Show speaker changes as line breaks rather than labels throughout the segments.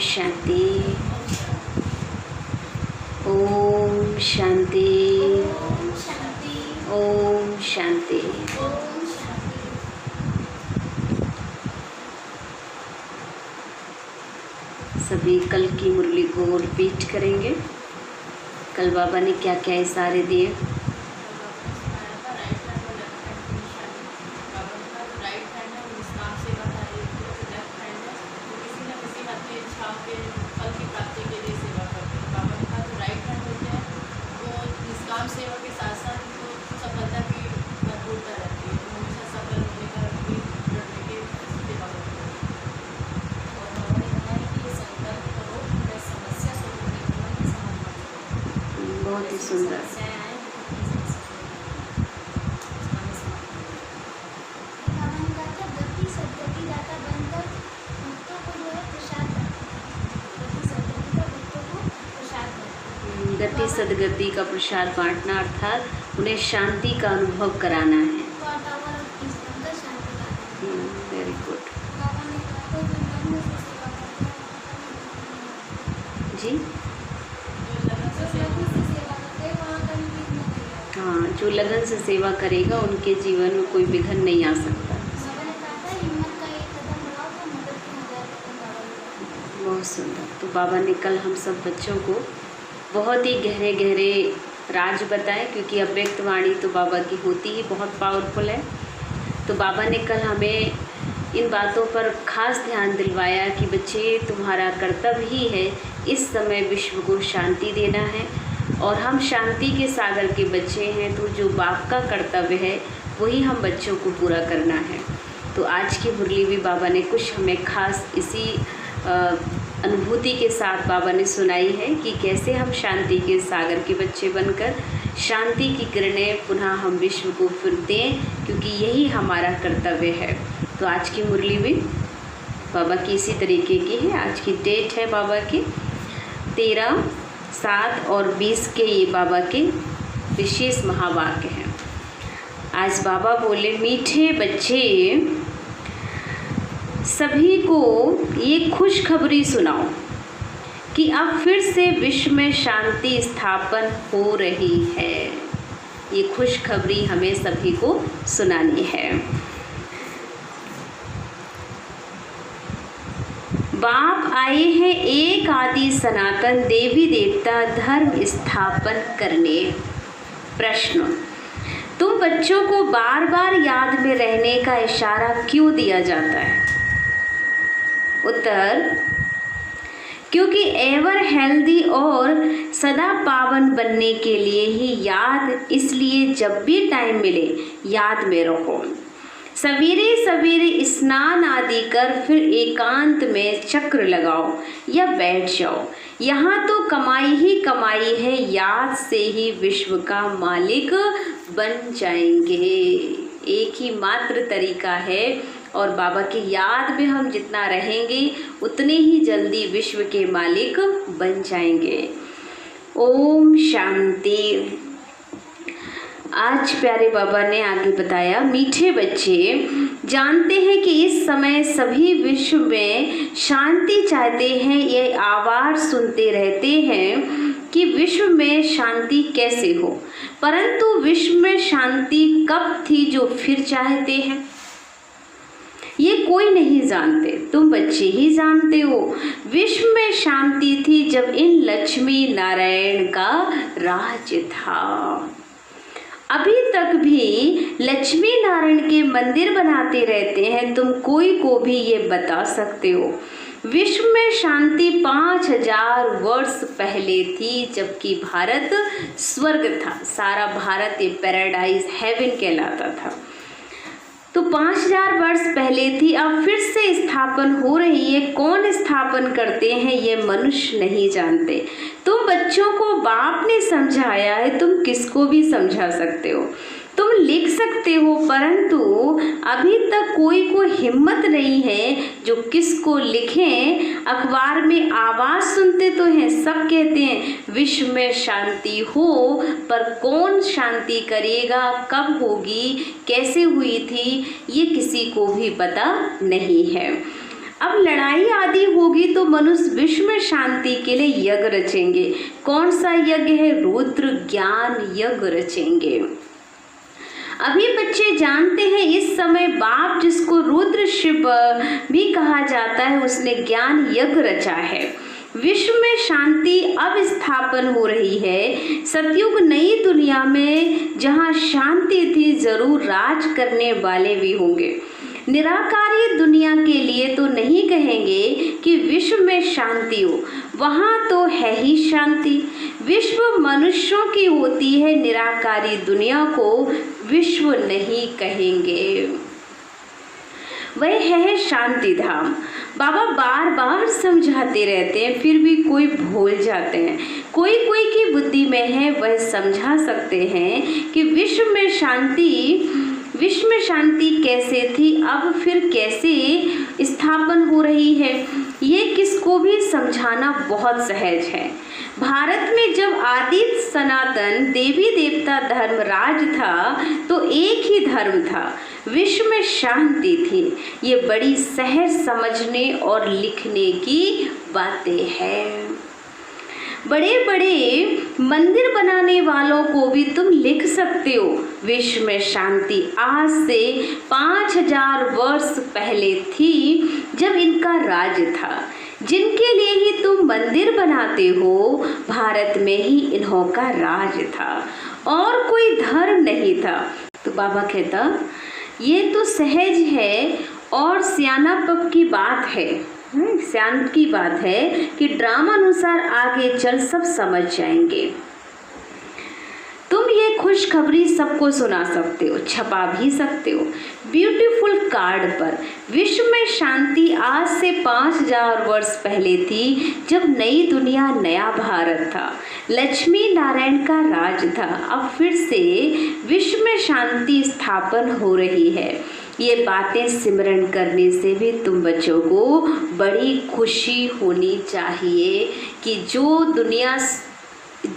शांति। ओम शांति। ओम शांति। सभी कल की मुरली को रिपीट करेंगे। कल बाबा ने क्या क्या इशारे दिए। बहुत ही सुंदर। गति सदगति का प्रसाद बांटना अर्थात उन्हें शांति का अनुभव कराना है। वेरी गुड जी। हाँ, जो लगन से सेवा करेगा उनके जीवन में कोई विघ्न नहीं आ सकता। बहुत सुंदर। तो बाबा ने कल हम सब बच्चों को बहुत ही गहरे गहरे राज बताए, क्योंकि अव्यक्त वाणी तो बाबा की होती ही बहुत पावरफुल है। तो बाबा ने कल हमें इन बातों पर खास ध्यान दिलवाया कि बच्चे, तुम्हारा कर्तव्य ही है इस समय विश्व को शांति देना है, और हम शांति के सागर के बच्चे हैं। तो जो बाप का कर्तव्य है वही हम बच्चों को पूरा करना है। तो आज की मुरली भी बाबा ने कुछ हमें खास इसी अनुभूति के साथ बाबा ने सुनाई है कि कैसे हम शांति के सागर के बच्चे बनकर शांति की किरणें पुनः हम विश्व को फिर दें, क्योंकि यही हमारा कर्तव्य है। तो आज की मुरली भी बाबा की इसी तरीके की है। आज की डेट है बाबा की 13, 7 और 20 के ये बाबा के विशेष महावाक्य हैं। आज बाबा बोले, मीठे बच्चे, सभी को ये खुशखबरी सुनाओ कि अब फिर से विश्व में शांति स्थापन हो रही है। ये खुशखबरी हमें सभी को सुनानी है। बाप आए हैं एक आदि सनातन देवी देवता धर्म स्थापन करने। प्रश्न, तुम बच्चों को बार बार याद में रहने का इशारा क्यों दिया जाता है? उत्तर, क्योंकि एवर हेल्दी और सदा पावन बनने के लिए ही याद, इसलिए जब भी टाइम मिले याद में रहो। सवेरे सवेरे स्नान आदि कर फिर एकांत में चक्र लगाओ या बैठ जाओ। यहाँ तो कमाई ही कमाई है, याद से ही विश्व का मालिक बन जाएंगे। एक ही मात्र तरीका है, और बाबा की याद में हम जितना रहेंगे उतने ही जल्दी विश्व के मालिक बन जाएंगे। ओम शांति। आज प्यारे बाबा ने आगे बताया, मीठे बच्चे जानते हैं कि इस समय सभी विश्व में शांति चाहते हैं। ये आवाज सुनते रहते हैं कि विश्व में शांति कैसे हो, परंतु विश्व में शांति कब थी जो फिर चाहते हैं, ये कोई नहीं जानते। तुम बच्चे ही जानते हो। विश्व में शांति थी जब इन लक्ष्मी नारायण का राज था। अभी तक भी लक्ष्मी नारायण के मंदिर बनाते रहते हैं। तुम कोई को भी ये बता सकते हो विश्व में शांति 5000 वर्ष पहले थी, जबकि भारत स्वर्ग था। सारा भारत ये पैराडाइज हेवन कहलाता था। तो 5000 वर्ष पहले थी, अब फिर से स्थापन हो रही है। कौन स्थापन करते हैं ये मनुष्य नहीं जानते। तुम बच्चों को बाप ने समझाया है, तुम किसको भी समझा सकते हो। तुम लिख सकते हो, परंतु अभी तक कोई को हिम्मत नहीं है जो किसको लिखें। अखबार में आवाज़ सुनते तो हैं, सब कहते हैं विश्व में शांति हो, पर कौन शांति करेगा, कब होगी, कैसे हुई थी, ये किसी को भी पता नहीं है। अब लड़ाई आदि होगी तो मनुष्य विश्व में शांति के लिए यज्ञ रचेंगे। कौन सा यज्ञ है? रुद्र ज्ञान यज्ञ रचेंगे। अभी बच्चे जानते हैं इस समय बाप, जिसको रुद्र शिव भी कहा जाता है, उसने ज्ञान यज्ञ रचा है। विश्व में शांति अब स्थापन हो रही है। सतयुग नई दुनिया में जहाँ शांति थी, जरूर राज करने वाले भी होंगे। निराकारी दुनिया के लिए तो नहीं कहेंगे कि विश्व में शांति हो, वहाँ तो है ही शांति। विश्व मनुष्यों की होती है, निराकारी दुनिया को विश्व नहीं कहेंगे। वह है शांति धाम। बाबा बार बार समझाते रहते हैं, फिर भी कोई भूल जाते हैं। कोई कोई की बुद्धि में है, वह समझा सकते हैं कि विश्व में शांति कैसे थी, अब फिर कैसे स्थापन हो रही है। ये किसको भी समझाना बहुत सहज है। भारत में जब आदि सनातन देवी देवता धर्म राज था, तो एक ही धर्म था, विश्व में शांति थी। ये बड़ी सहज समझने और लिखने की बातें हैं। बड़े बड़े मंदिर बनाने वालों को भी तुम लिख सकते हो, विश्व में शांति आज से 5000 वर्ष पहले थी, जब इनका राज था। जिनके लिए ही तुम मंदिर बनाते हो, भारत में ही इन्हों का राज था और कोई धर्म नहीं था। तो बाबा कहता ये तो सहज है और सियानापन की बात है, शांत की बात है कि ड्रामा अनुसार आगे चल सब समझ जाएंगे। तुम ये खुशखबरी सबको सुना सकते हो, छपा भी सकते हो ब्यूटीफुल कार्ड पर। विश्व में शांति आज से 5000 वर्ष पहले थी, जब नई दुनिया नया भारत था, लक्ष्मी नारायण का राज था। अब फिर से विश्व में शांति स्थापन हो रही है। ये बातें सिमरन करने से भी तुम बच्चों को बड़ी खुशी होनी चाहिए कि जो दुनिया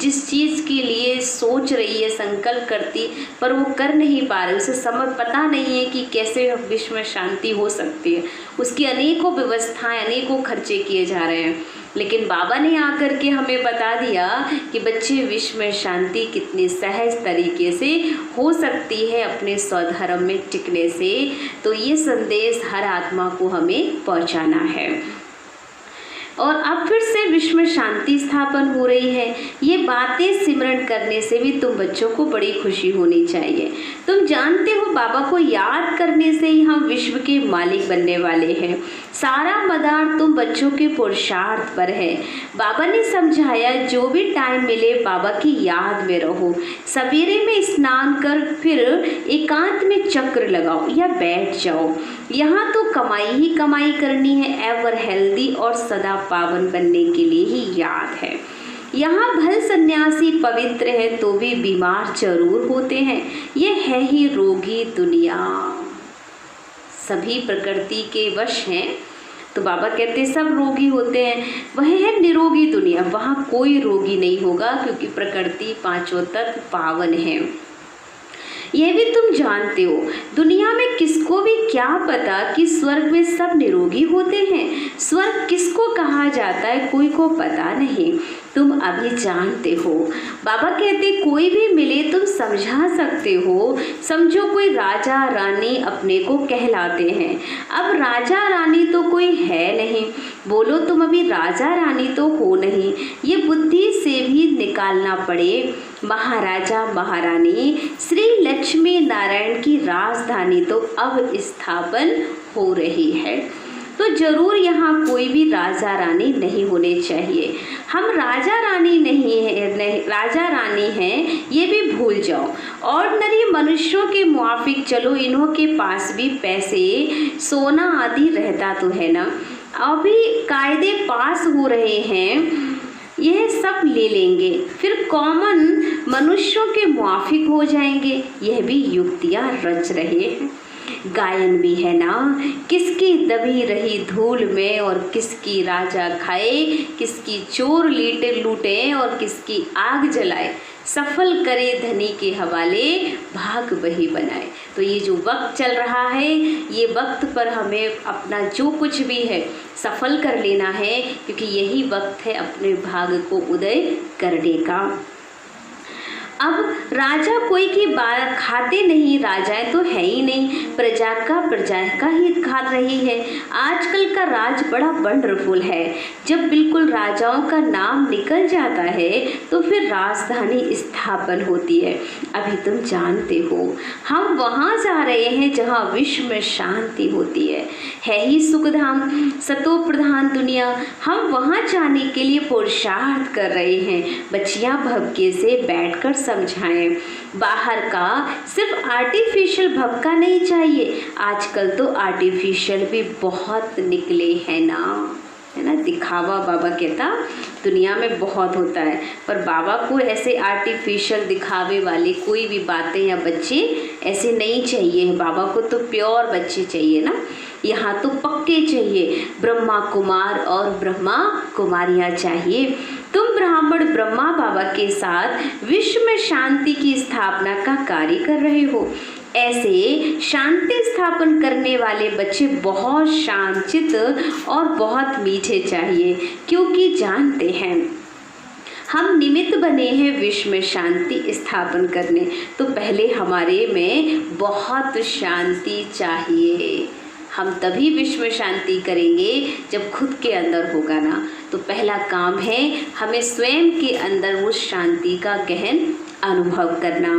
जिस चीज़ के लिए सोच रही है, संकल्प करती, पर वो कर नहीं पा रहे, उसे समझ पता नहीं है कि कैसे विश्व में शांति हो सकती है। उसकी अनेकों व्यवस्थाएं, अनेकों खर्चे किए जा रहे हैं, लेकिन बाबा ने आकर के हमें बता दिया कि बच्चे विश्व में शांति कितनी सहज तरीके से हो सकती है अपने स्वधर्म में टिकने से। तो ये संदेश हर आत्मा को हमें पहुंचाना है। और अब फिर से विश्व में शांति स्थापन हो रही है। ये बातें सिमरन करने से भी तुम बच्चों को बड़ी खुशी होनी चाहिए। तुम जानते हो बाबा को याद करने से ही हम विश्व के मालिक बनने वाले हैं। सारा मदार तुम बच्चों के पुरुषार्थ पर है। बाबा ने समझाया जो भी टाइम मिले बाबा की याद में रहो। सवेरे में स्नान कर फिर एकांत में चक्र लगाओ या बैठ जाओ। यहाँ तो कमाई ही कमाई करनी है। एवर हेल्दी और सदा पावन बनने के लिए ही याद है। यहाँ भल सन्यासी पवित्र है तो भी बीमार जरूर होते हैं। ये है ही रोगी दुनिया। सभी प्रकृति के वश हैं। तो बाबा कहते हैं सब रोगी होते हैं। वह है निरोगी दुनिया, वहाँ कोई रोगी नहीं होगा क्योंकि प्रकृति पांचों तत्व पावन है। यह भी तुम जानते हो। दुनिया में किसको भी क्या पता कि स्वर्ग में सब निरोगी होते हैं। स्वर्ग किसको कहा जाता है कोई को पता नहीं, तुम अभी जानते हो। बाबा कहते कोई भी मिले तुम समझा सकते हो। समझो कोई राजा रानी अपने को कहलाते हैं। अब राजा रानी तो कोई है नहीं, बोलो तुम अभी राजा रानी तो हो नहीं। ये बुद्धि से भी निकालना पड़े। महाराजा महारानी श्री लक्ष्मी नारायण की राजधानी तो अब स्थापन हो रही है। तो जरूर यहाँ कोई भी राजा रानी नहीं होने चाहिए। हम राजा रानी नहीं राजा रानी हैं ये भी भूल जाओ। ऑर्डिनरी मनुष्यों के मुआफिक चलो। इन्हों के पास भी पैसे सोना आदि रहता तो है ना। अभी कायदे पास हो रहे हैं, यह सब ले लेंगे, फिर कॉमन मनुष्यों के मुआफिक हो जाएंगे। यह भी युक्तियाँ रच रहे हैं। गायन भी है ना, किसकी दबी रही धूल में और किसकी राजा खाए, किसकी चोर लूटे और किसकी आग जलाए। सफल करे धनी के हवाले, भाग वही बनाए। तो ये जो वक्त चल रहा है, ये वक्त पर हमें अपना जो कुछ भी है सफल कर लेना है, क्योंकि यही वक्त है अपने भाग को उदय करने का। अब राजा कोई की बात खाते नहीं, राजाएं तो है ही नहीं, प्रजा का ही खा रही है। आजकल का राज बड़ा वंडरफुल है। जब बिल्कुल राजाओं का नाम निकल जाता है तो फिर राजधानी स्थापन होती है। अभी तुम जानते हो हम वहाँ जा रहे हैं जहाँ विश्व में शांति होती है ही सुखधाम, सतो प्रधान दुनिया। हम वहाँ जाने के लिए पुरुषार्थ कर रहे हैं। बच्चियाँ भवके से बैठकर समझाएं। बाहर का सिर्फ आर्टिफिशियल भवका नहीं चाहिए। आजकल तो आर्टिफिशियल भी बहुत निकले हैं ना, है ना। दिखावा बाबा कहता दुनिया में बहुत होता है, पर बाबा को ऐसे आर्टिफिशियल दिखावे वाले कोई भी बातें या बच्चे ऐसे नहीं चाहिए। बाबा को तो प्योर बच्चे चाहिए ना। यहाँ तो पक्के चाहिए, ब्रह्मा कुमार और ब्रह्मा कुमारियाँ चाहिए। तुम ब्राह्मण ब्रह्मा बाबा के साथ विश्व में शांति की स्थापना का कार्य कर रहे हो। ऐसे शांति स्थापन करने वाले बच्चे बहुत शांतचित्त और बहुत मीठे चाहिए, क्योंकि जानते हैं हम निमित्त बने हैं विश्व में शांति स्थापन करने। तो पहले हमारे में बहुत शांति चाहिए। हम तभी विश्व में शांति करेंगे जब खुद के अंदर होगा ना। तो पहला काम है हमें स्वयं के अंदर उस शांति का गहन अनुभव करना।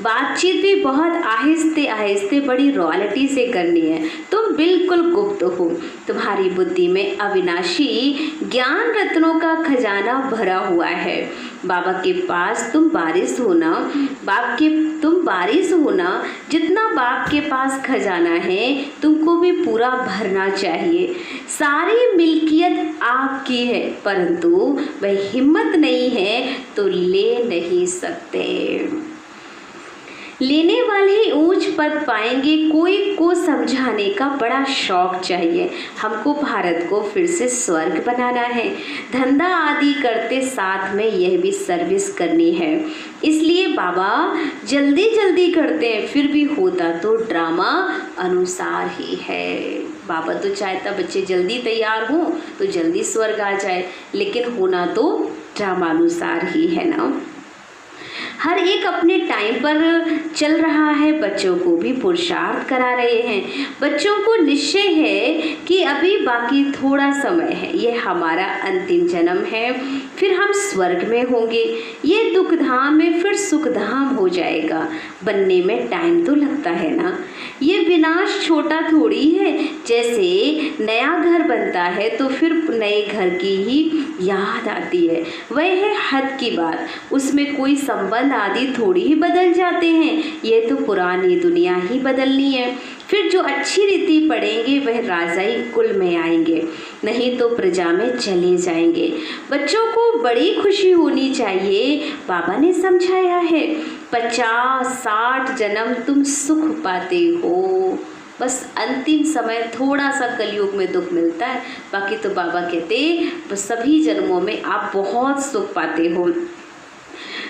बातचीत भी बहुत आहिस्ते आहिस्ते बड़ी रॉयल्टी से करनी है। तुम बिल्कुल गुप्त हो। तुम्हारी बुद्धि में अविनाशी ज्ञान रत्नों का खजाना भरा हुआ है। बाबा के पास तुम बारिश होना, जितना बाप के पास खजाना है तुमको भी पूरा भरना चाहिए। सारी मिल्कियत आपकी है, परंतु वह हिम्मत नहीं है तो ले नहीं सकते। लेने वाले ही ऊंच पद पाएंगे। कोई को समझाने का बड़ा शौक चाहिए। हमको भारत को फिर से स्वर्ग बनाना है। धंधा आदि करते साथ में यह भी सर्विस करनी है। इसलिए बाबा जल्दी जल्दी करते हैं, फिर भी होता तो ड्रामा अनुसार ही है। बाबा तो चाहता बच्चे जल्दी तैयार हों तो जल्दी स्वर्ग आ जाए, लेकिन होना तो ड्रामा अनुसार ही है ना। हर एक अपने टाइम पर चल रहा है। बच्चों को भी पुरुषार्थ करा रहे हैं। बच्चों को निश्चय है कि अभी बाकी थोड़ा समय है, ये हमारा अंतिम जन्म है, फिर हम स्वर्ग में होंगे। ये दुखधाम में फिर सुखधाम हो जाएगा। बनने में टाइम तो लगता है ना। ये विनाश छोटा थोड़ी है। जैसे नया घर बनता है तो फिर नए घर की ही याद आती है, वह है हद की बात। उसमें कोई संबंध आदि थोड़ी ही बदल जाते हैं। ये तो पुरानी दुनिया ही बदलनी है। फिर जो अच्छी रीति पढ़ेंगे वह राजाई कुल में आएंगे, नहीं तो प्रजा में चले जाएंगे। बच्चों को बड़ी खुशी होनी चाहिए। बाबा ने समझाया है 50-60 जन्म तुम सुख पाते हो। बस अंतिम समय थोड़ा सा कलयुग में दुख मिलता है, बाकी तो बाबा कहते बस सभी जन्मों में आप बहुत सुख पाते हो।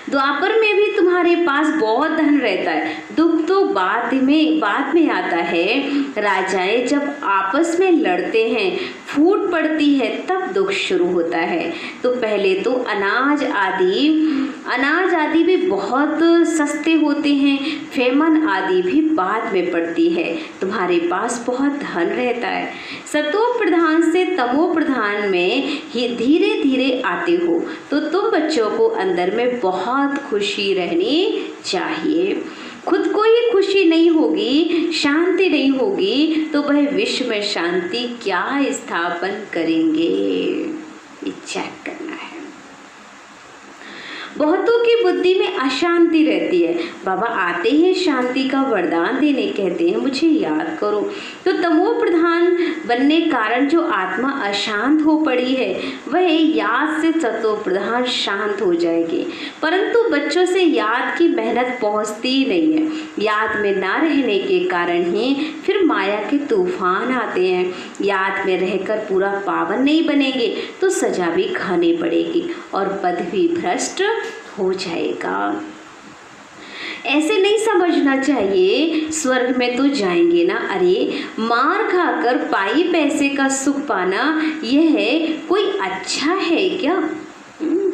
द्वापर में भी तुम्हारे पास बहुत धन रहता है। दुख तो बाद में आता है। राजाएं जब आपस में लड़ते हैं, फूट पड़ती है, तब दुख शुरू होता है। तो पहले तो अनाज आदि भी बहुत सस्ते होते हैं। फेमन आदि भी बाद में पड़ती है। तुम्हारे पास बहुत धन रहता है। सतो प्रधान से तमो प्रधान में ही धीरे धीरे आते हो। तो तुम बच्चों को अंदर में बहुत खुशी रहनी चाहिए। खुद को ही खुशी नहीं होगी, शांति नहीं होगी, तो वह विश्व में शांति क्या स्थापन करेंगे, ये चेक करना है। बहुतों की बुद्धि में अशांति रहती है। बाबा आते ही शांति का वरदान देने कहते हैं मुझे याद करो। तो तमो प्रधान बनने कारण जो आत्मा अशांत हो पड़ी है, वह याद से सतो प्रधान शांत हो जाएगी। परंतु बच्चों से याद की मेहनत पहुंचती ही नहीं है। याद में ना रहने के कारण ही फिर माया के तूफान आते हैं। याद में रहकर पूरा पावन नहीं बनेंगे तो सजा भी खानी पड़ेगी और पद भी भ्रष्ट हो जाएगा। ऐसे नहीं समझना चाहिए स्वर्ग में तो जाएंगे ना, अरे मार खाकर पाई पैसे का सुख पाना यह कोई अच्छा है क्या?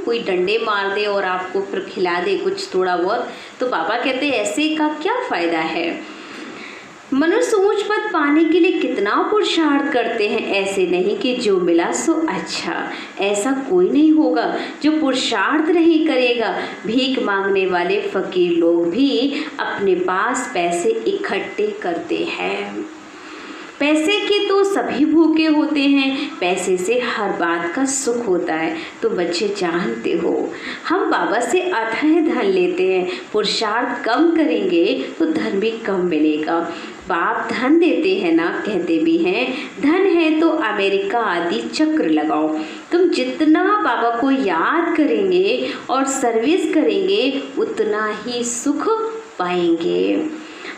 कोई डंडे मार दे और आपको फिर खिला दे कुछ थोड़ा बहुत, तो बाबा कहते हैं ऐसे का क्या फायदा है। मनुष्य ऊंच पद पाने के लिए कितना पुरुषार्थ करते हैं, ऐसे नहीं कि जो मिला सो अच्छा। ऐसा कोई नहीं होगा जो पुरुषार्थ नहीं करेगा। भीख मांगने वाले फकीर लोग भी अपने पास पैसे इकट्ठे करते हैं। पैसे के तो सभी भूखे होते हैं, पैसे से हर बात का सुख होता है। तो बच्चे जानते हो, हम बाबा से अथाह धन लेते हैं, पुरुषार्थ कम करेंगे तो धन भी कम मिलेगा। बाप धन देते हैं ना, कहते भी हैं धन है तो अमेरिका आदि चक्र लगाओ। तुम जितना बाबा को याद करेंगे और सर्विस करेंगे उतना ही सुख पाएंगे।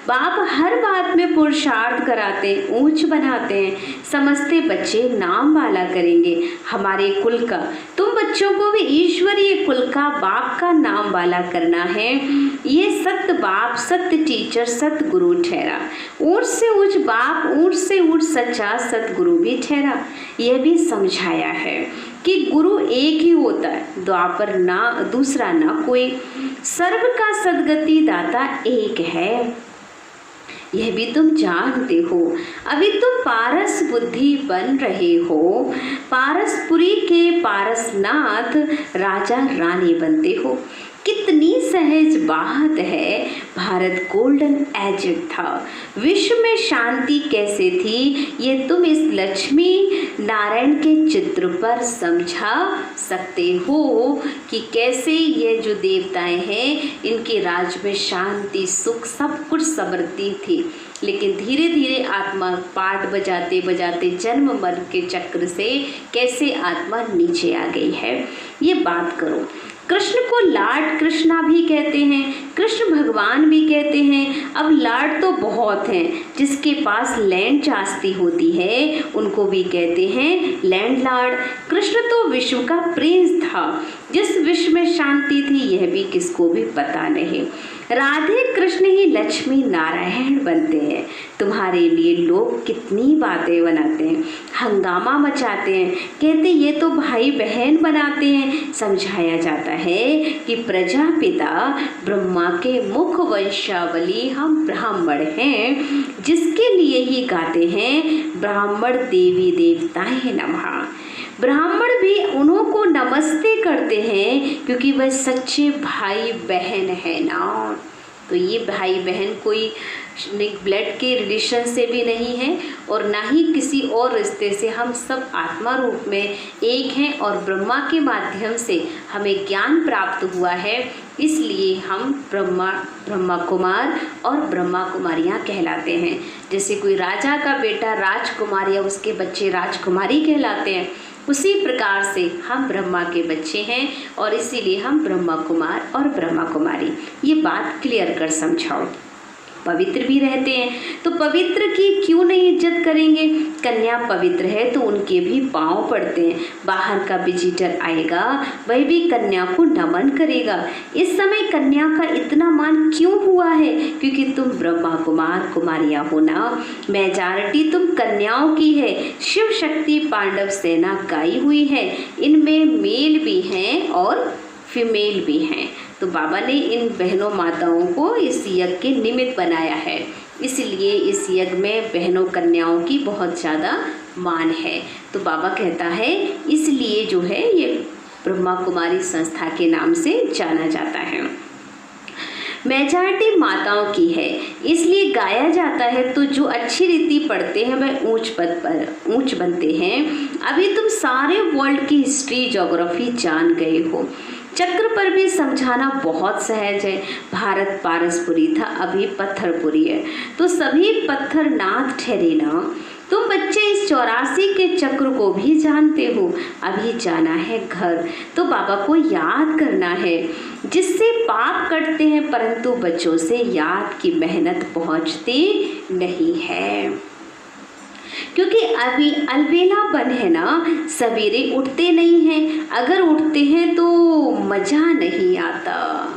बाप हर बात में पुरुषार्थ कराते, ऊंच बनाते हैं। समझते बच्चे नाम वाला करेंगे हमारे कुल का। तुम बच्चों को भी ईश्वरीय कुल का बाप का नाम वाला करना है। ये सत्य बाप, सत्य टीचर, सत्य गुरु ठहरा। ऊंच से ऊंच बाप, ऊंच से ऊंच सच्चा सतगुरु भी ठहरा। यह भी समझाया है कि गुरु एक ही होता है, द्वापर ना दूसरा ना कोई। सर्व का सदगति दाता एक है, यह भी तुम जानते हो। अभी तुम पारस बुद्धि बन रहे हो। पारसपुरी के पारसनाथ राजा रानी बनते हो। कितनी सहज बात है, भारत गोल्डन एजेड था। विश्व में शांति कैसे थी ये तुम इस लक्ष्मी नारायण के चित्र पर समझा सकते हो कि कैसे ये जो देवताएं हैं इनके राज में शांति सुख सब कुछ समृद्धि थी। लेकिन धीरे धीरे आत्मा पाठ बजाते बजाते जन्म मरण के चक्र से कैसे आत्मा नीचे आ गई है, ये बात करो। कृष्ण को लार्ड कृष्णा भी कहते हैं, कृष्ण भगवान भी कहते हैं। अब लार्ड तो बहुत हैं, जिसके पास लैंड जास्ती होती है उनको भी कहते हैं लैंड लॉर्ड। कृष्ण तो विश्व का प्रिंस था। जिस विश्व में शांति थी यह भी किसको भी पता नहीं। राधे कृष्ण ही लक्ष्मी नारायण बनते हैं। तुम्हारे लिए लोग कितनी बातें बनाते हैं, हंगामा मचाते हैं, कहते ये तो भाई बहन बनाते हैं। समझाया जाता है कि प्रजापिता ब्रह्मा के मुख वंशावली हम ब्राह्मण हैं, जिसके लिए ही गाते हैं ब्राह्मण देवी देवताएं नमः। ब्राह्मण भी उन्हों को नमस्ते करते हैं क्योंकि वह सच्चे भाई बहन है ना। तो ये भाई बहन कोई ब्लड के रिलेशन से भी नहीं है और ना ही किसी और रिश्ते से। हम सब आत्मा रूप में एक हैं और ब्रह्मा के माध्यम से हमें ज्ञान प्राप्त हुआ है, इसलिए हम ब्रह्मा कुमार और ब्रह्मा कुमारियाँ कहलाते हैं। जैसे कोई राजा का बेटा राजकुमार या उसके बच्चे राजकुमारी कहलाते हैं, उसी प्रकार से हम ब्रह्मा के बच्चे हैं और इसीलिए हम ब्रह्मा कुमार और ब्रह्मा कुमारी। ये बात क्लियर कर समझाओ। पवित्र भी रहते हैं तो पवित्र की क्यों नहीं इज्जत करेंगे। कन्या पवित्र है तो उनके भी पांव पड़ते हैं। बाहर का विजिटर आएगा वह भी कन्या को नमन करेगा। इस समय कन्या का इतना मान क्यों हुआ है, क्योंकि तुम ब्रह्मा कुमार कुमारियाँ हो ना। मेजॉरिटी तुम कन्याओं की है। शिव शक्ति पांडव सेना गाई हुई है, इनमें मेल भी हैं और फीमेल भी हैं। तो बाबा ने इन बहनों माताओं को इस यज्ञ के निमित्त बनाया है, इसलिए इस यज्ञ में बहनों कन्याओं की बहुत ज़्यादा मान है। तो बाबा कहता है इसलिए जो है ये ब्रह्मा कुमारी संस्था के नाम से जाना जाता है। मेजॉरिटी माताओं की है इसलिए गाया जाता है। तो जो अच्छी रीति पढ़ते हैं वह ऊंच पद पर ऊंच बनते हैं। अभी तुम सारे वर्ल्ड की हिस्ट्री ज्योग्राफी जान गए हो। चक्र पर भी समझाना बहुत सहज है। भारत पारसपुरी था, अभी पत्थरपुरी है, तो सभी पत्थर नाथ ठहरे ना। तुम बच्चे इस 84 के चक्र को भी जानते हो। अभी जाना है घर, तो बाबा को याद करना है, जिससे पाप कटते हैं, परंतु बच्चों से याद की मेहनत पहुंचती नहीं है। क्योंकि अभी अलबेलापन है ना, सवेरे उठते नहीं हैं, अगर उठते हैं तो मज़ा नहीं आता।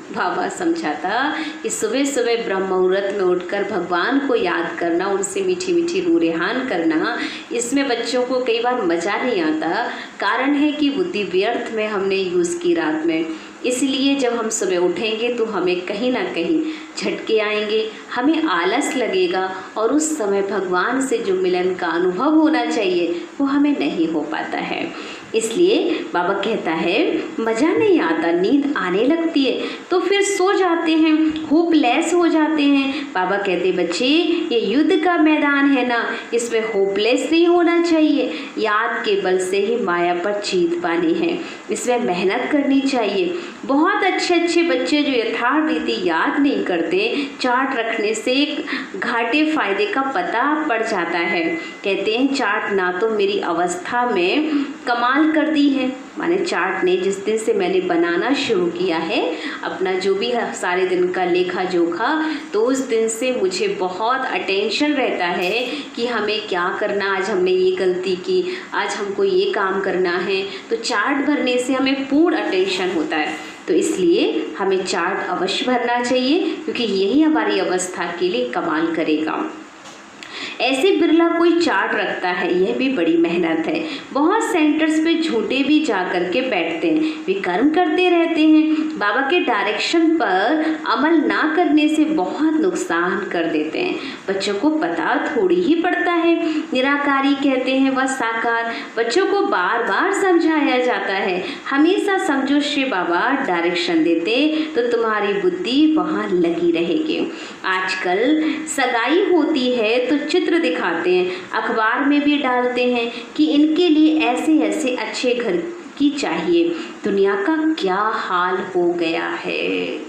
बाबा समझाता कि सुबह सुबह ब्रह्म मुहूर्त में उठकर भगवान को याद करना, उनसे मीठी मीठी रूह रेहान करना, इसमें बच्चों को कई बार मज़ा नहीं आता। कारण है कि बुद्धि व्यर्थ में हमने यूज़ की रात में। इसलिए जब हम सुबह उठेंगे तो हमें कहीं ना कहीं झटके आएंगे, हमें आलस लगेगा और उस समय भगवान से जो मिलन का अनुभव होना चाहिए वो हमें नहीं हो पाता है। इसलिए बाबा कहता है मज़ा नहीं आता, नींद आने लगती है तो फिर सो जाते हैं, होपलेस हो जाते हैं। बाबा कहते बच्चे ये युद्ध का मैदान है ना, इसमें होपलेस नहीं होना चाहिए। याद के बल से ही माया पर जीत पानी है, इसमें मेहनत करनी चाहिए। बहुत अच्छे बच्चे जो यथार्थ रीति याद नहीं करते, चार्ट रखने से घाटे फायदे का पता पड़ जाता है। कहते हैं चार्ट ना तो मेरी अवस्था में कमाल कर दी है, माने चार्ट ने जिस दिन से मैंने बनाना शुरू किया है अपना जो भी सारे दिन का लेखा जोखा, तो उस दिन से मुझे बहुत अटेंशन रहता है कि हमें क्या करना, आज हमने ये गलती की, आज हमको ये काम करना है। तो चार्ट भरने से हमें पूर्ण अटेंशन होता है, तो इसलिए हमें चार्ट अवश्य भरना चाहिए क्योंकि यही हमारी अवस्था के लिए कमाल करेगा। ऐसे बिरला कोई चार्ट रखता है, यह भी बड़ी मेहनत है। बहुत सेंटर्स पे झूठे भी जा कर के बैठते हैं, वे कर्म करते रहते हैं, बाबा के डायरेक्शन पर अमल ना करने से बहुत नुकसान कर देते हैं। बच्चों को पता थोड़ी ही पड़ता है, निराकारी कहते हैं वह साकार। बच्चों को बार बार समझाया जाता है, हमेशा समझो श्री बाबा डायरेक्शन देते तो तुम्हारी बुद्धि वहाँ लगी रहेगी। आजकल सगाई होती है तो चित्र दिखाते हैं, अखबार में भी डालते हैं कि इनके लिए ऐसे ऐसे अच्छे घर की चाहिए। दुनिया का क्या हाल हो गया है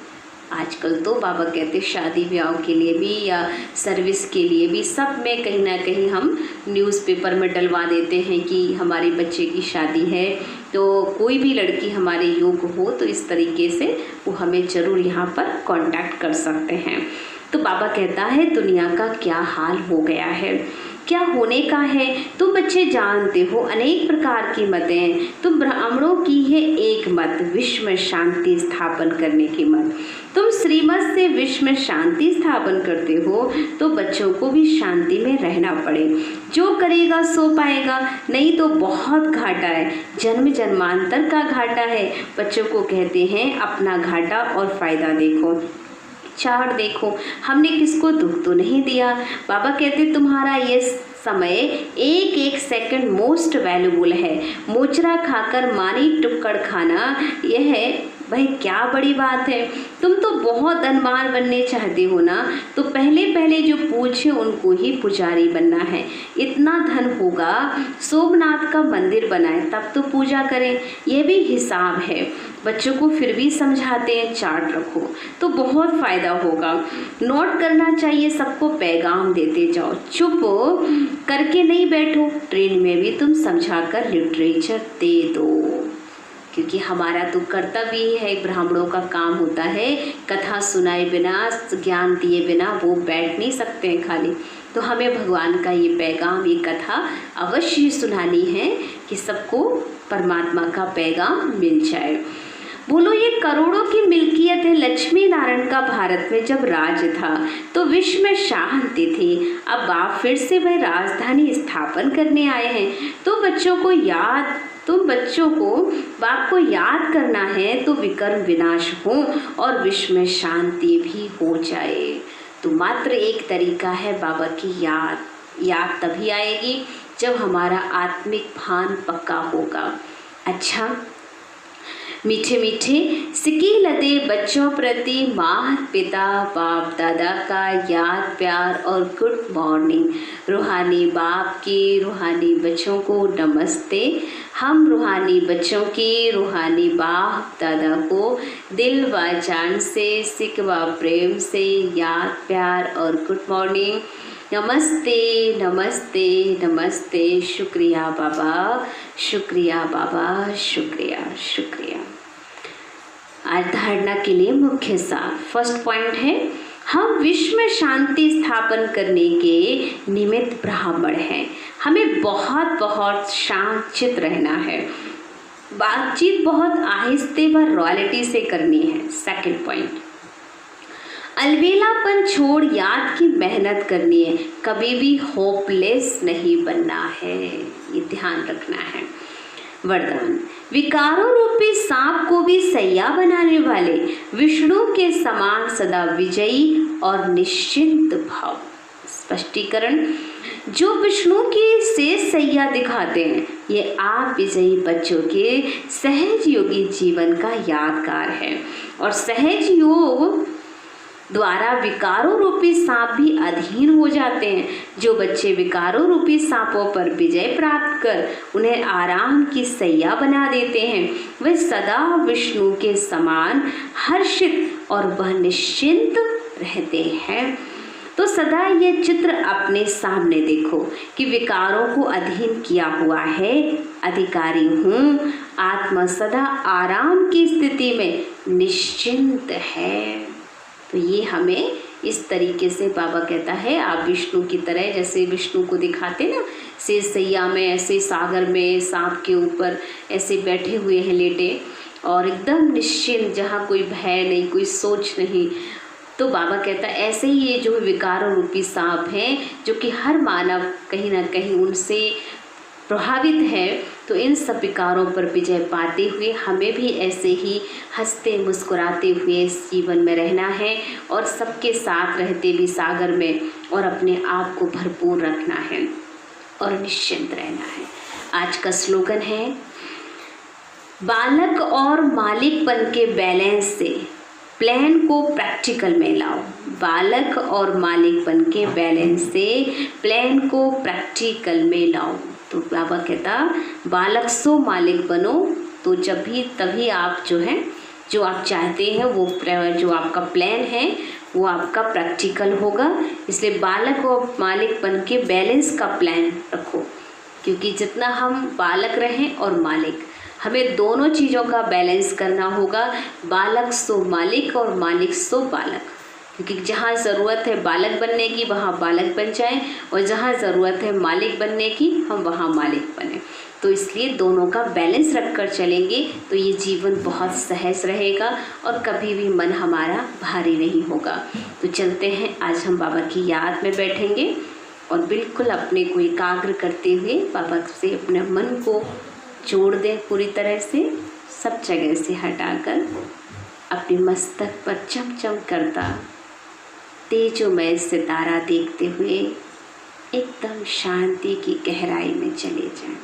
आजकल तो। बाबा कहते शादी ब्याह के लिए भी या सर्विस के लिए भी सब में कहीं ना कहीं हम न्यूज़पेपर में डलवा देते हैं कि हमारे बच्चे की शादी है, तो कोई भी लड़की हमारे योग्य हो तो इस तरीके से वो हमें ज़रूर यहाँ पर कांटेक्ट कर सकते हैं। तो बाबा कहता है दुनिया का क्या हाल हो गया है, क्या होने का है। तुम बच्चे जानते हो अनेक प्रकार की मतें हैं, तुम ब्राह्मणों की है एक मत, विश्व में शांति स्थापन करने की मत। तुम श्रीमत से विश्व में शांति स्थापन करते हो तो बच्चों को भी शांति में रहना पड़े। जो करेगा सो पाएगा, नहीं तो बहुत घाटा है, जन्म जन्मांतर का घाटा है। बच्चों को कहते हैं अपना घाटा और फायदा देखो, चार्ट देखो, हमने किसको दुख तो नहीं दिया। बाबा कहते तुम्हारा ये समय एक एक सेकंड मोस्ट वैल्यूबल है। मोचरा खाकर मानी टुक्कड़ खाना, यह है भाई क्या बड़ी बात है। तुम तो बहुत धनवान बनने चाहते हो ना, तो पहले पहले जो पूछे उनको ही पुजारी बनना है। इतना धन होगा सोमनाथ का मंदिर बनाए तब तो पूजा करें, यह भी हिसाब है। बच्चों को फिर भी समझाते हैं चार्ट रखो तो बहुत फ़ायदा होगा। नोट करना चाहिए, सबको पैगाम देते जाओ, चुप करके नहीं बैठो। ट्रेन में भी तुम समझाकर लिटरेचर दे दो, क्योंकि हमारा तो कर्तव्य ही है, ब्राह्मणों का काम होता है कथा सुनाए बिना, ज्ञान दिए बिना वो बैठ नहीं सकते हैं खाली। तो हमें भगवान का ये पैगाम, ये कथा अवश्य सुनानी है कि सबको परमात्मा का पैगाम मिल जाए। बोलो ये करोड़ों की मिल्कियत है, लक्ष्मी नारायण का भारत में जब राज था तो विश्व में शांति थी। अब बाप फिर से वह राजधानी स्थापन करने आए हैं, तो बच्चों को बाप को याद करना है तो विकर्म विनाश हो और विश्व में शांति भी हो जाए। तो मात्र एक तरीका है बाबा की याद तभी आएगी जब हमारा आत्मिक भान पक्का होगा। अच्छा, मीठे मीठे सिकी लदे बच्चों प्रति माता पिता बाप दादा का याद प्यार और गुड मॉर्निंग। रूहानी बाप की रूहानी बच्चों को नमस्ते। हम रूहानी बच्चों की रूहानी बाप दादा को दिल व जान से सिक व प्रेम से याद प्यार और गुड मॉर्निंग। नमस्ते नमस्ते नमस्ते। शुक्रिया बाबा, शुक्रिया बाबा, शुक्रिया शुक्रिया। आज धारणा के लिए मुख्य सार। फर्स्ट पॉइंट है हम विश्व में शांति स्थापन करने के निमित्त ब्राह्मण हैं। हमें बहुत बहुत शांत चित्त रहना है, बातचीत बहुत आहिस्ते व रॉयल्टी से करनी है। सेकंड पॉइंट, अलबेलापन छोड़ याद की मेहनत करनी है, कभी भी होपलेस नहीं बनना है, ये ध्यान रखना है। वरदान, विकारों रूपी सांप को भी सैया बनाने वाले विष्णु के समान सदा विजयी और निश्चिंत भाव। स्पष्टीकरण, जो विष्णु की शेष सैया दिखाते हैं, ये आप विजयी बच्चों के सहज योगी जीवन का यादगार है। और सहज योग द्वारा विकारों रूपी सांप भी अधीन हो जाते हैं। जो बच्चे विकारों रूपी सांपों पर विजय प्राप्त कर उन्हें आराम की सैया बना देते हैं, वे सदा विष्णु के समान हर्षित और वह निश्चिंत रहते हैं। तो सदा ये चित्र अपने सामने देखो कि विकारों को अधीन किया हुआ है, अधिकारी हूँ, आत्मा सदा आराम की स्थिति में निश्चिंत है। तो ये हमें इस तरीके से बाबा कहता है, आप विष्णु की तरह, जैसे विष्णु को दिखाते ना शेष सैया में, ऐसे सागर में सांप के ऊपर ऐसे बैठे हुए हैं लेटे, और एकदम निश्चिंत, जहाँ कोई भय नहीं, कोई सोच नहीं। तो बाबा कहता है ऐसे ही ये जो विकारों रूपी सांप हैं, जो कि हर मानव कहीं ना कहीं उनसे प्रभावित है, तो इन सब विकारों पर विजय पाते हुए हमें भी ऐसे ही हंसते मुस्कुराते हुए इस जीवन में रहना है, और सबके साथ रहते भी सागर में, और अपने आप को भरपूर रखना है और निश्चिंत रहना है। आज का स्लोगन है, बालक और मालिकपन के बैलेंस से प्लान को प्रैक्टिकल में लाओ। बालक और मालिकपन के बैलेंस से प्लान को प्रैक्टिकल में लाओ। तो बाबा कहता, बालक सो मालिक बनो, तो जब भी तभी आप जो है, जो आप चाहते हैं, वो जो आपका प्लान है वो आपका प्रैक्टिकल होगा। इसलिए बालक और मालिकपन के बैलेंस का प्लान रखो, क्योंकि जितना हम बालक रहें और मालिक, हमें दोनों चीज़ों का बैलेंस करना होगा। बालक सो मालिक और मालिक सो बालक, क्योंकि जहाँ ज़रूरत है बालक बनने की वहाँ बालक बन जाएं, और जहाँ ज़रूरत है मालिक बनने की हम वहाँ मालिक बने। तो इसलिए दोनों का बैलेंस रखकर चलेंगे तो ये जीवन बहुत सहज रहेगा और कभी भी मन हमारा भारी नहीं होगा। तो चलते हैं, आज हम बाबा की याद में बैठेंगे और बिल्कुल अपने को एकाग्र करते हुए बाबा से अपने मन को जोड़ दें पूरी तरह से, सब जगह से हटाकर अपने मस्तक पर चमचम करता तेजोमय सितारा देखते हुए एकदम शांति की गहराई में चले जाएं।